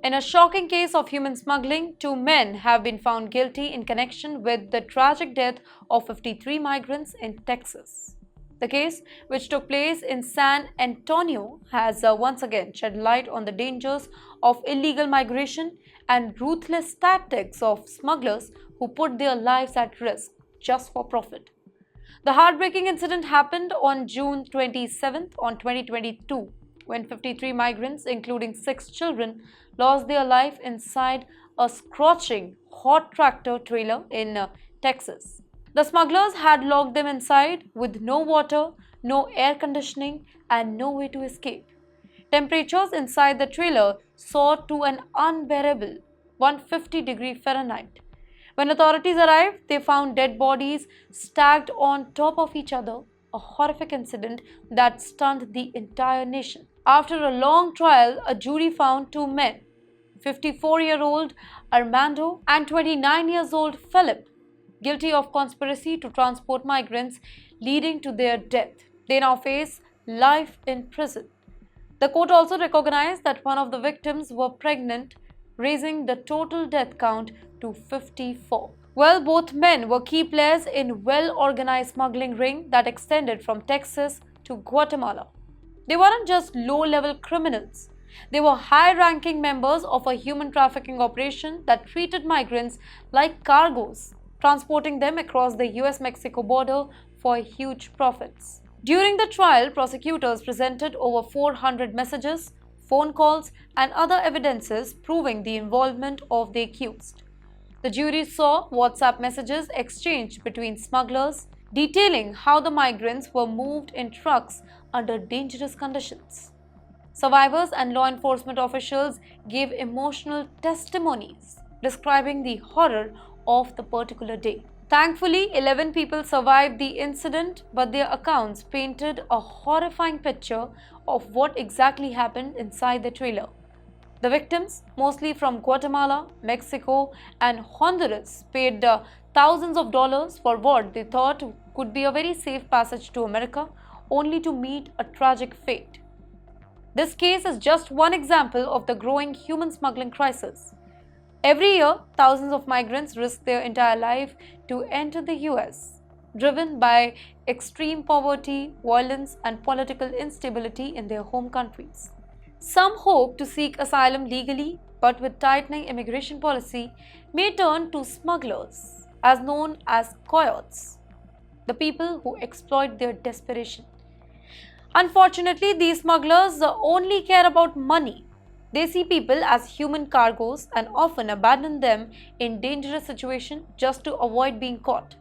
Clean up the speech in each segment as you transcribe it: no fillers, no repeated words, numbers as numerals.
In a shocking case of human smuggling, two men have been found guilty in connection with the tragic death of 53 migrants in Texas. The case, which took place in San Antonio, has once again shed light on the dangers of illegal migration and ruthless tactics of smugglers who put their lives at risk just for profit. The heartbreaking incident happened on June 27th on 2022 when 53 migrants, including 6 children, lost their life inside a scorching hot tractor trailer in Texas. The smugglers had locked them inside with no water, no air conditioning, and no way to escape. Temperatures inside the trailer soared to an unbearable 150 Fahrenheit. When authorities arrived, they found dead bodies stacked on top of each other, a horrific incident that stunned the entire nation. After a long trial, a jury found two men, 54-year-old Armando and 29 years old Philip, guilty of conspiracy to transport migrants, leading to their death. They now face life in prison. The court also recognized that one of the victims were pregnant, raising the total death count to 54. Well, both men were key players in a well-organized smuggling ring that extended from Texas to Guatemala. They weren't just low-level criminals. They were high-ranking members of a human trafficking operation that treated migrants like cargoes, transporting them across the US-Mexico border for huge profits. During the trial, prosecutors presented over 400 messages, phone calls, and other evidences proving the involvement of the accused. The jury saw WhatsApp messages exchanged between smugglers, detailing how the migrants were moved in trucks under dangerous conditions. Survivors and law enforcement officials gave emotional testimonies describing the horror of the particular day. Thankfully, 11 people survived the incident, but their accounts painted a horrifying picture of what exactly happened inside the trailer. The victims, mostly from Guatemala, Mexico, and Honduras, paid thousands of dollars for what they thought could be a very safe passage to America, only to meet a tragic fate. This case is just one example of the growing human smuggling crisis. Every year, thousands of migrants risk their entire life to enter the US, driven by extreme poverty, violence, and political instability in their home countries. Some hope to seek asylum legally, but with tightening immigration policy, may turn to smugglers, as known as coyotes, the people who exploit their desperation. Unfortunately, these smugglers only care about money. They see people as human cargoes and often abandon them in dangerous situations just to avoid being caught.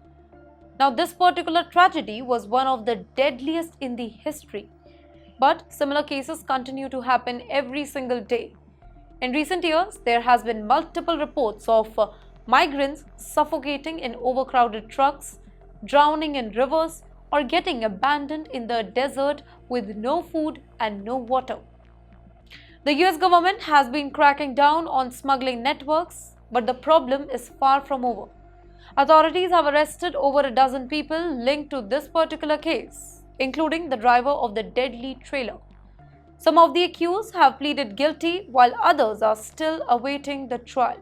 Now, this particular tragedy was one of the deadliest in the history, but similar cases continue to happen every single day. In recent years, there has been multiple reports of migrants suffocating in overcrowded trucks, drowning in rivers, or getting abandoned in the desert with no food and no water. The US government has been cracking down on smuggling networks, but the problem is far from over. Authorities have arrested over a dozen people linked to this particular case, including the driver of the deadly trailer. Some of the accused have pleaded guilty, while others are still awaiting the trial.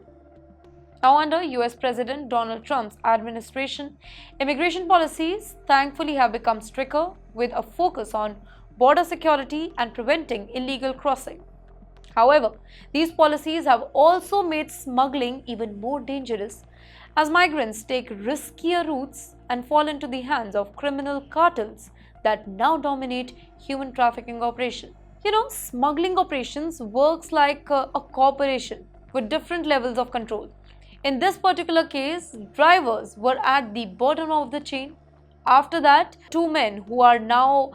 Now, under US President Donald Trump's administration, immigration policies thankfully have become stricter, with a focus on border security and preventing illegal crossing. However, these policies have also made smuggling even more dangerous, as migrants take riskier routes and fall into the hands of criminal cartels that now dominate human trafficking operations. Smuggling operations works like a corporation with different levels of control. In this particular case, drivers were at the bottom of the chain. After that, two men who are now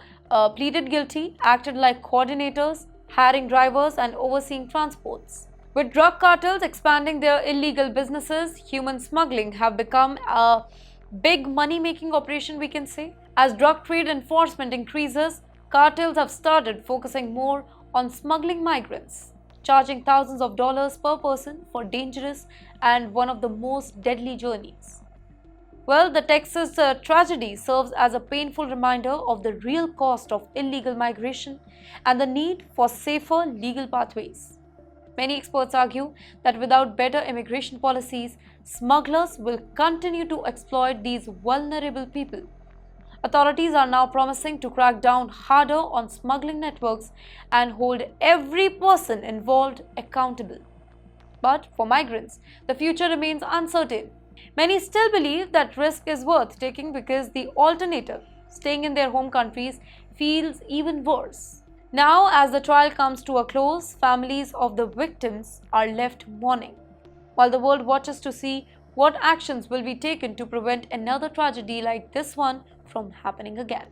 pleaded guilty acted like coordinators, hiring drivers and overseeing transports. With drug cartels expanding their illegal businesses, human smuggling have become a big money-making operation, we can say. As drug trade enforcement increases, cartels have started focusing more on smuggling migrants, charging thousands of dollars per person for dangerous and one of the most deadly journeys. Well, the Texas tragedy serves as a painful reminder of the real cost of illegal migration and the need for safer legal pathways. Many experts argue that without better immigration policies, smugglers will continue to exploit these vulnerable people. Authorities are now promising to crack down harder on smuggling networks and hold every person involved accountable. But for migrants, the future remains uncertain. Many still believe that risk is worth taking because the alternative, staying in their home countries, feels even worse. Now, as the trial comes to a close, families of the victims are left mourning, while the world watches to see what actions will be taken to prevent another tragedy like this one from happening again.